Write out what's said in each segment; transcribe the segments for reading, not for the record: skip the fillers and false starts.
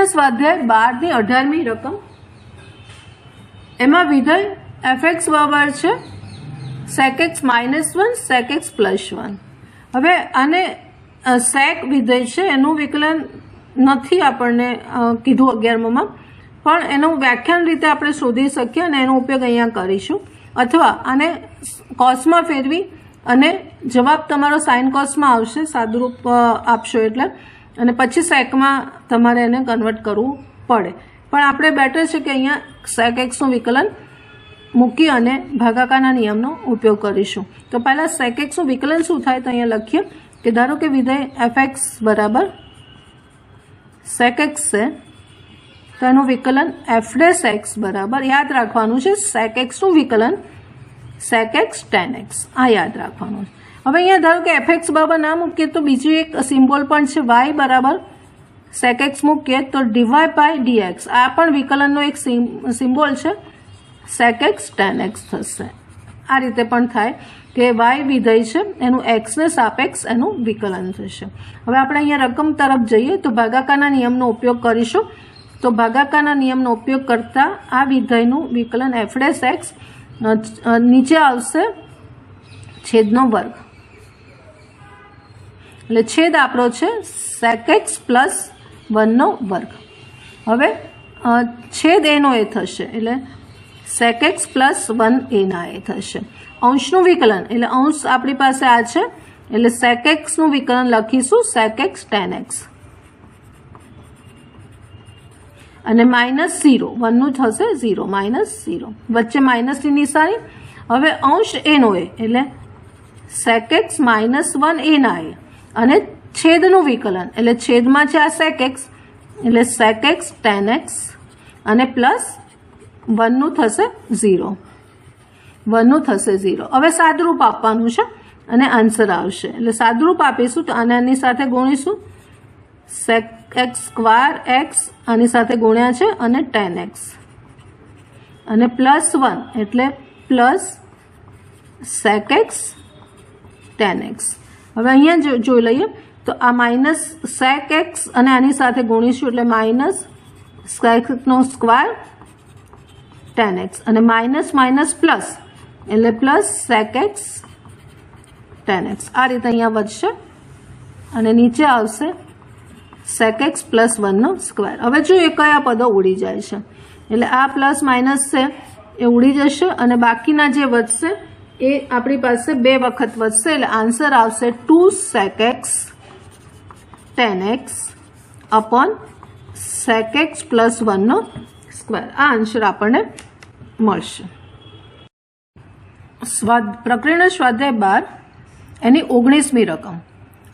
સ્વાધ્યાય 12ની 18મી રકમ એમાં વિધેય fx બરાબર છે sec x -1 sec x +1. હવે આને sec વિધેય છે એનું વિકલન નથી આપણને કીધું 11માં, પણ એનું વ્યાખ્યાન રીતે આપણે શોધી શકીએ અને એનો ઉપયોગ અહીંયા કરીશું, અથવા આને કોસમાં ફેરવી અને જવાબ તમારો સાઇન કોસમાં આવશે, સાદુરૂપ આપશો એટલે, અને પછી સેકમાં તમારે એને કન્વર્ટ કરવું પડે. પણ આપણે બેટર છે કે અહીંયા sec x નું વિકલન મૂકી અને ભાગાકારના નિયમનો ઉપયોગ કરીશું. તો પહેલાં sec x નું વિકલન શું થાય તો અહીંયા લખીએ કે ધારો કે વિધેય fx બરાબર sec x છે, તો એનું વિકલન f' બરાબર, યાદ રાખવાનું છે sec x નું વિકલન sec x tan x, આ યાદ રાખવાનું છે. હવે અહીંયા ધારો કે fx બરાબર ના મૂકીએ તો બીજું એક સિમ્બોલ પણ છે, y બરાબર sec x મૂકીએ તો dy/dx, આ પણ વિકલનનો એક સિમ્બોલ છે, sec x tan x થશે. આ રીતે પણ થાય કે y વિધેય છે એનું x ને સાપેક્ષ એનું વિકલન થશે. હવે આપણે અહીંયા રકમ તરફ જઈએ તો ભાગાકારના નિયમનો ઉપયોગ કરીશું. તો ભાગાકારના નિયમનો ઉપયોગ કરતા આ વિધેયનું વિકલન f' નીચે આવશે છેદનો વર્ગ, એટલે છેદ આપણો છે sec x +1 નો વર્ગ. હવે છેદ એનો એ થશે એટલે sec x +1 એના એ થશે. અંશનું વિકલન એટલે અંશ આપણી પાસે આ છે એટલે sec x નું વિકલન લખીશું sec x tan x, અને -0 1 નું થશે 0 -0, વચ્ચે માઇનસની નિશાની. હવે અંશ એનો એ એટલે sec x -1 એના એ, અને છેદનું વિકલન એટલે છેદમાં છે આ sec x એટલે sec x tan x, અને +1 નું થશે 0, 1 નું થશે 0. હવે સાદરૂપ આપવાનું છે અને આન્સર આવશે, એટલે સાદરૂપ આપીશું તો આની સાથે ગુણીશું, sec x² x આની સાથે ગુણ્યા છે અને tan x, અને +1 એટલે plus sec x tan x. હવે અહીંયા જોઈ લઈએ તો આ માઇનસ sec x અને આની સાથે ગુણીશું એટલે માઇનસ sec x નો સ્ક્વેર tan x, અને માઇનસ માઇનસ પ્લસ એટલે plus sec x tan x. આ રીતે અહીંયા વધશે અને નીચે આવશે sec x +1 નો સ્ક્વેર. હવે જો એ કયા પદો ઉડી જાય છે એટલે આ પ્લસ માઇનસ છે એ ઉડી જશે, અને બાકીના જે વધશે એ આપણી પાસે 2 વખત વધશે, એટલે આન્સર આવશે 2 sec x tan x upon sec x +1 નો સ્ક્વેર. આ આન્સર આપણને મળશે. પ્રકરણ સ્વાધ્યાય 12 એની 19મી રકમ.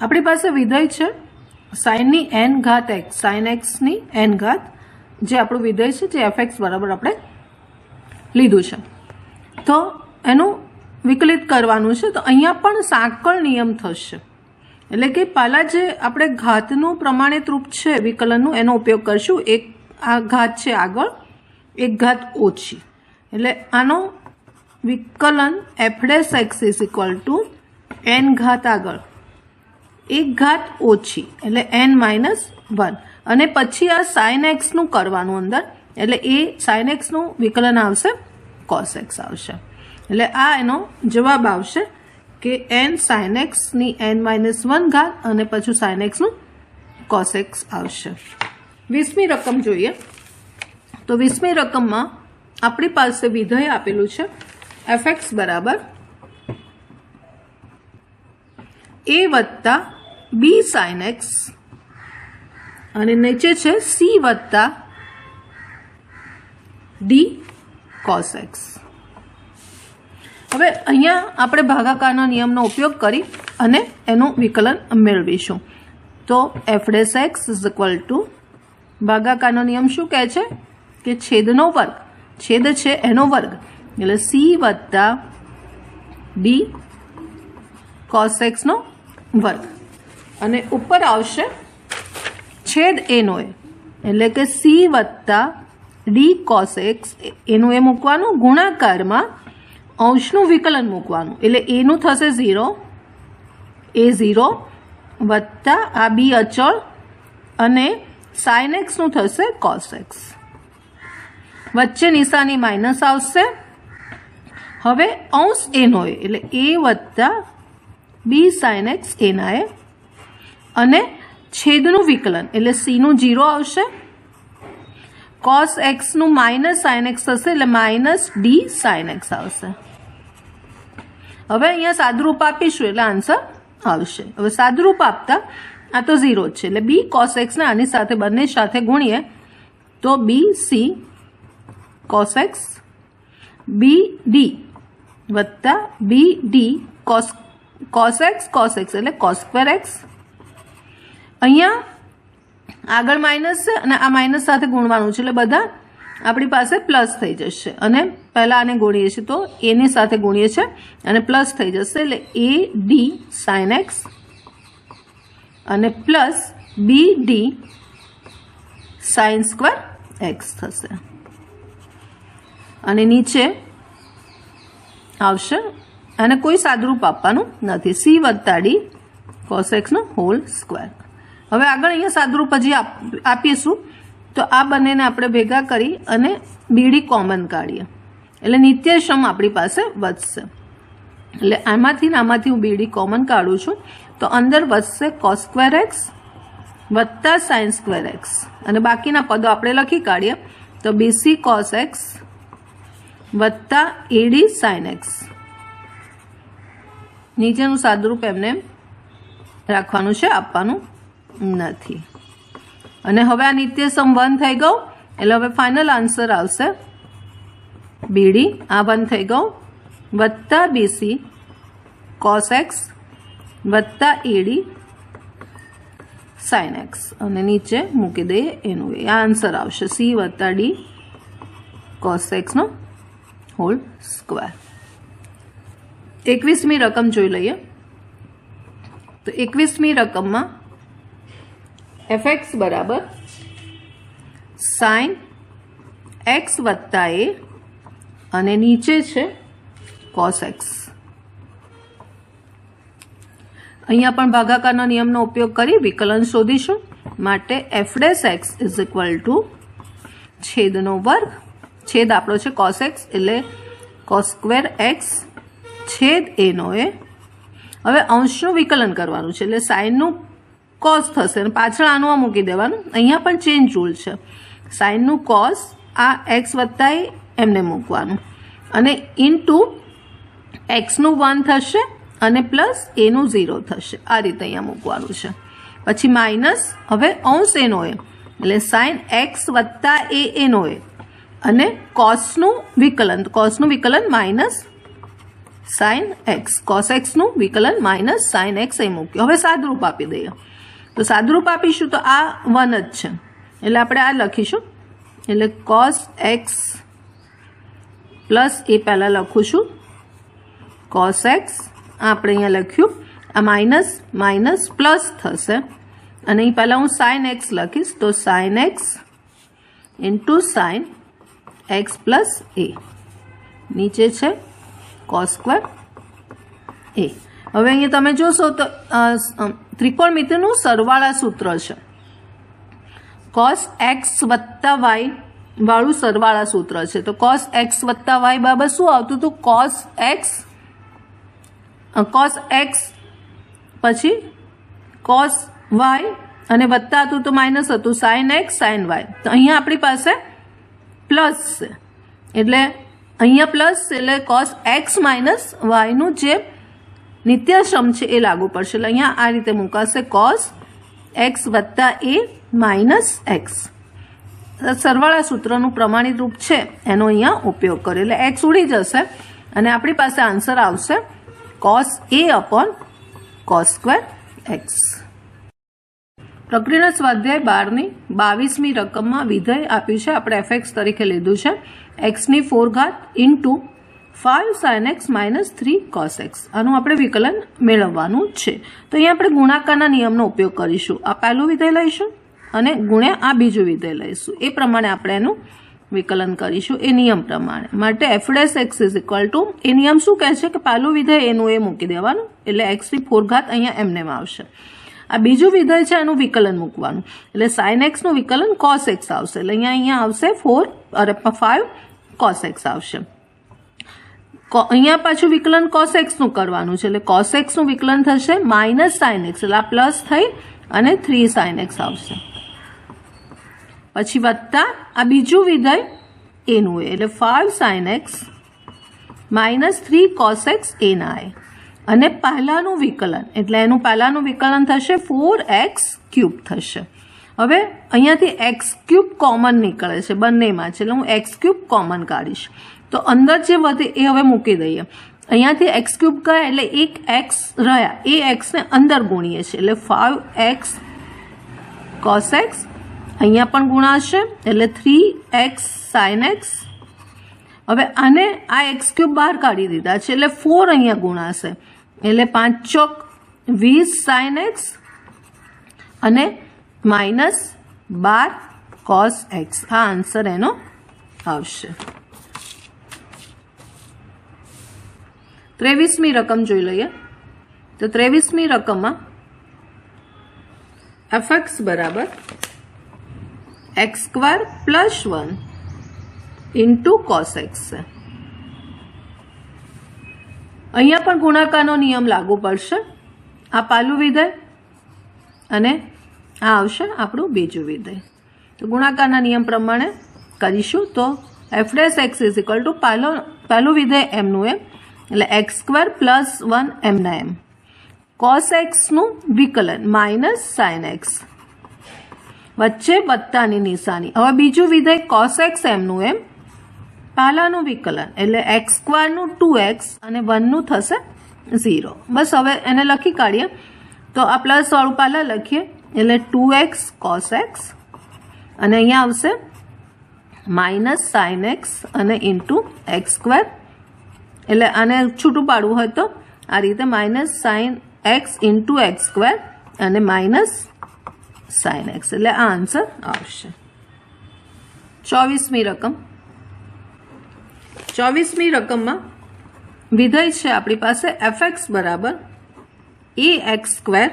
આપણી પાસે વિધેય છે sin ની n ઘાત x, sin x ની n ઘાત, જે આપણું વિધેય છે જે fx બરાબર આપણે લીધું છે. તો એનું વિકલિત કરવાનું છે. તો અહીંયા પણ સાંકળ નિયમ થશે, એટલે કે પહેલાં જે આપણે ઘાતનું પ્રમાણિત રૂપ છે વિકલનનું એનો ઉપયોગ કરશું. એક આ ઘાત છે આગળ, એક ઘાત ઓછી, એટલે આનો વિકલન f' x n ઘાત આગળ એક ઘાત ઓછી એટલે n-1, અને પછી આ sin x નું કરવાનું અંદર, એટલે એ sin x નું વિકલન આવશે cos x આવશે. એટલે આ એનો જવાબ આવશે કે n sin x ની n-1 ઘાત અને પછી sin x નું cos x આવશે. 20મી રકમ જોઈએ તો 20મી રકમમાં આપણી પાસે વિધેય આપેલું છે fx બરાબર a વત્તા b sin x, અને નીચે છે c વત્તા d cos x. હવે અહીંયા આપણે ભાગાકારના નિયમનો ઉપયોગ કરી અને એનું વિકલન મેળવીશું. તો f' x ભાગાકારનો નિયમ શું કહે છે કે છેદનો વર્ગ, છેદ છે એનો વર્ગ એટલે c વત્તા d cos x નો વર્ગ, અને ઉપર આવશે છેદ એનો એ એટલે કે c વત્તા d cos x, એનું એ મૂકવાનું, ગુણાકારમાં અંશનું વિકલન મૂકવાનું, એટલે એનું થશે 0, a 0 વત્તા આ b અચળ અને સાઇન એક્સનું થશે કોસ એક્સ. વચ્ચે નિશાની માઇનસ આવશે. હવે અંશ એનો એ એટલે એ વત્તા બી સાઇન એક્સ એના એ અને છેદનું વિકલન એટલે સીનું 0 આવશે. કોસ એક્સનું માઇનસ સાઇન એક્સ થશે એટલે માઇનસ ડી સાઇન એક્સ આવશે. હવે અહીંયા સાદુરૂપ આપીશું એટલે આન્સર આવશે. હવે સાદુરૂપ આપતા આ તો 0 જ છે એટલે બી કોસ એક્સને આની સાથે બંને સાથે ગુણીએ તો b c cos x b d વત્તા બી ડી કોસ એક્સ એટલે કોસ સ્ક્વેર એક્સ. અહીંયા આગળ માઇનસ છે અને આ માઇનસ સાથે ગુણવાનું છે એટલે બધા આપણી પાસે પ્લસ થઈ જશે અને પહેલાં આને ગુણીએ છીએ તો એની સાથે ગુણીએ છીએ અને પ્લસ થઈ જશે એટલે એ ડી સાઇન એક્સ અને plus b d sine square x થશે અને નીચે આવશે અને કોઈ સાદુરૂપ આપવાનું નથી સી વત્તા ડી કોસ એક્સનો હોલ સ્ક્વેર. હવે આગળ અહીંયા સાદુરૂપ હજી આપીશું તો આ બંનેને આપણે ભેગા કરી અને બીડી કોમન કાઢીએ એટલે નિત્યસમ આપણી પાસે વધશે. એટલે આમાંથી હું બીડી કોમન કાઢું છું તો અંદર વધશે કોસ સ્ક્વેર એક્સ વત્તા સાઇન સ્ક્વેર એક્સ અને બાકીના પદો આપણે લખી કાઢીએ તો બીસી કોસ એક્સ વત્તા એડી સાઇન એક્સ. નીચેનું સાદુરૂપ એમને રાખવાનું છે, આપવાનું નથી. અને હવે આ નિત્યસમ 1 થઈ ગયું એટલે હવે ફાઇનલ આન્સર આવશે બીડી આ 1 થઈ ગયું વત્તા બીસી કોસ એક્સ વત્તા એડી સાઇન એક્સ અને નીચે મૂકી દઈએ એનું આ આન્સર આવશે સી વત્તા ડી કોસ એક્સનો હોલ સ્ક્વેર. 21મી રકમ જોઈ લઈએ તો 21મી રકમમાં fx બરાબર સાઇન એક્સ વત્તા એ અને નીચે છે કોસ એક્સ. અહીંયા પણ ભાગાકારના નિયમનો ઉપયોગ કરી વિકલન શોધીશું. માટે f dash x is equal to છેદનો વર્ગ છેદ આપણો છે કોસ એક્સ એટલે કોસ સ્ક્વેર એક્સ છેદ એનો એ. હવે અંશનું વિકલન કરવાનું છે એટલે સાઇનનું કોસ થશે અને પાછળ આનું મૂકી દેવાનું. અહીંયા પણ ચેન્જ રૂલ છે સાઇનનું કોસ આ એક્સ વત્તા એમને મૂકવાનું અને ઇન્ટુ એક્સનું 1 થશે અને પ્લસ એનું 0 થશે આ રીતે અહીંયા મૂકવાનું છે. પછી માઇનસ હવે અંશ એનો એ એટલે સાઇન એક્સ વત્તા એનો એ અને કોસનું વિકલન માઇનસ સાઇન એક્સ કોસ એક્સનું વિકલન માઇનસ સાઇન એક્સ એ મૂક્યું. હવે સાદુરૂપ આપી દઈએ તો સાદુરૂપ આપીશું તો આ 1 જ છે એટલે આપણે આ લખીશું એટલે કોસ એક્સ પ્લસ એ પહેલાં લખું છું કોસ એક્સ આપણે અહીંયા લખ્યું આ માઇનસ માઇનસ પ્લસ થશે અને અહીં પહેલાં હું સાઇન એક્સ લખીશ તો sine x into sine x plus એ નીચે છે કોસ સ્ક્વેર એ. હવે અહીંયા તમે જોશો તો ત્રિકોણમિતિનું સરવાળા સૂત્ર છે કોસ એક્સ વત્તા વાય વાળું સરવાળા સૂત્ર છે. તો કોસ એક્સ વત્તા વાય બરાબર શું આવતું હતું કોસ એક્સ પછી કોસ વાય અને વત્તા હતું તો માઇનસ હતું સાઇન એક્સ સાઇન વાય. તો અહીંયા આપણી પાસે પ્લસ છે એટલે અહીંયા પ્લસ એટલે કોસ એક્સ માઇનસ વાયનું જે નિત્યસમ છે એ લાગુ પડશે એટલે અહીંયા આ રીતે મૂકાશે કોસ એક્સ વત્તા એ માઇનસ એક્સ. સરવાળા સૂત્રનું પ્રમાણિત રૂપ છે એનો અહીંયા ઉપયોગ કર્યો એટલે એક્સ ઉડી જશે અને આપણી પાસે આન્સર આવશે કોસ એ અપોન કોસ સ્ક્વેર એક્સ. પ્રક્રિયા સ્વાધ્યાય 12ની 22મી રકમમાં વિધેય આપ્યું છે આપણે fx તરીકે લીધું છે એક્સની 4 ઘાત into 5 sin x minus 3 cos x. આનું આપણે વિકલન મેળવવાનું છે. તો અહીંયા આપણે ગુણાકારના નિયમનો ઉપયોગ કરીશું. આ પહેલું વિધેય લઈશું અને ગુણ્યા આ બીજું વિધેય લઈશું એ પ્રમાણે આપણે એનું વિકલન કરીશું એ નિયમ પ્રમાણે. માટે f dash x is equal to એ નિયમ શું કહે છે કે પહેલું વિધેય એનું એ મૂકી દેવાનું એટલે x ની 4 ઘાત અહીંયા એમને આવશે આ બીજું વિધેય છે એનું વિકલન મૂકવાનું, એટલે સાઇન એક્સનું વિકલન કોસ એક્સ આવશે, એટલે અહીંયા આવશે 5 કોસ એક્સ આવશે. અહીંયા પાછું વિકલન કોસ એક્સનું કરવાનું છે, એટલે કોસ એક્સનું વિકલન થશે માઇનસ સાઇન એક્સ, એટલે આ પ્લસ થઈ અને 3 સાઇન એક્સ આવશે. પછી વત્તા આ બીજું વિધેય એનું એ, એટલે 5 sine x minus 3 cos x એના એ, અને પહેલાનું વિકલન એટલે એનું પહેલાનું વિકલન થશે 4x ક્યુબ થશે. હવે અહીંયાથી એક્સ ક્યુબ કોમન નીકળે છે બંનેમાં છે, એટલે હું એક્સ ક્યુબ કોમન કાઢીશ, તો અંદર જે વધે એ હવે મૂકી દઈએ. અહીંયાથી એક્સ ક્યુબ ગયા એટલે એક એક્સ રહ્યા, એ એક્સને અંદર ગુણીએ છીએ, એટલે 5x કોસ એક્સ, અહીંયા પણ ગુણાશે એટલે 3x સાઇન એક્સ. હવે આને આ એક્સ ક્યુબ બહાર કાઢી દીધા છે એટલે 4 અહીંયા ગુણાશે, એટલે 5 ચોક 20 સાઇન એક્સ અને માઇનસ 12 કોસ એક્સ. આ આન્સર એનો આવશે. 23મી રકમ જોઈ લઈએ. તો 23મી રકમમાં fx બરાબર x² + 1 ઇન્ટુ કોસ એક્સ છે. અહીંયા પણ ગુણાકારનો નિયમ લાગુ પડશે. આ પહેલું વિધેય અને આ આવશે આપણું બીજું વિધેય. તો ગુણાકારના નિયમ પ્રમાણે કરીશું. તો f'(x) પહેલું વિધેય એમનું એમ, એટલે x² + 1 એમના એમ, કોસ એક્સનું વિકલન માઇનસ સાઇન એક્સ, વચ્ચે વત્તાની નિશાની. હવે બીજું વિધેય કોસ એક્સ એમનું એમ, પહેલાનું વિકલન એટલે x² નું 2x અને 1 નું થશે 0. બસ હવે એને લખી કાઢીએ. તો આ પ્લસ વાળું પહેલાં લખીએ, એટલે 2x કોસ એક્સ અને અહીંયા આવશે માઇનસ સાઇન એક્સ અને ઇન્ટુ x², એટલે આને છૂટું પાડવું હોય તો આ રીતે minus sign x into x² અને માઇનસ સાઇન એક્સ, એટલે આ આન્સર આવશે. 24મી રકમ. 24મી રકમમાં વિધેય છે આપણી પાસે fx બરાબર ax²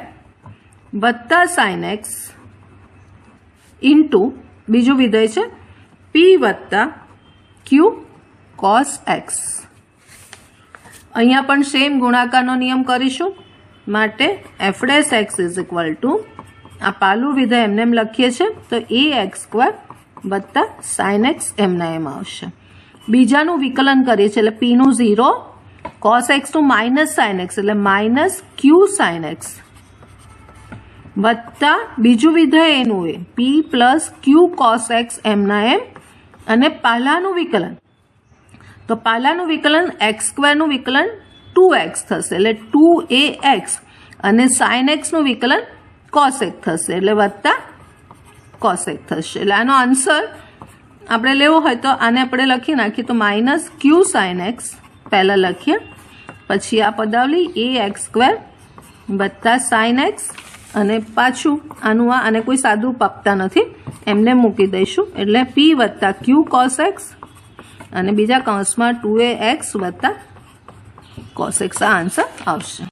વત્તા સાઇન એક્સ ઇન્ટુ બીજું વિધેય છે p વત્તા q કોસ એક્સ. અહીંયા પણ સેમ ગુણાકારનો નિયમ કરીશું, માટે f'(x) આ પહેલું વિધેય એમને એમ લખીએ છીએ, તો ax² વત્તા સાઇન એક્સ એમના એમ આવશે. બીજાનું વિકલન કરીએ છીએ એટલે p નું 0, કોસ એક્સનું માઇનસ સાઇન એક્સ એટલે માઇનસ q સાઇન એક્સ, વત્તા બીજું વિધેય એનું એ p + q કોસ એક્સ એમના એમ, અને પહેલાનું વિકલન, તો પહેલાનું વિકલન x² નું વિકલન 2x થશે એટલે 2ax, અને સાઇન એક્સનું વિકલન કોસ એક્સ થશે એટલે વત્તા કોસ એક્સ થશે. એટલે આનો આન્સર આપણે લેવો હોય તો આને આપણે લખી નાખીએ, તો માઇનસ q સાઇન એક્સ પહેલાં લખીએ, પછી આ પદાવલી ax² વત્તા સાઇન એક્સ, અને પાછું આને કોઈ સાદું આપતા નથી એમને મૂકી દઈશું, એટલે p વત્તા q કોસ એક્સ અને બીજા કૌંસમાં 2ax વત્તા કોસ એક્સ. આ આન્સર આવશે.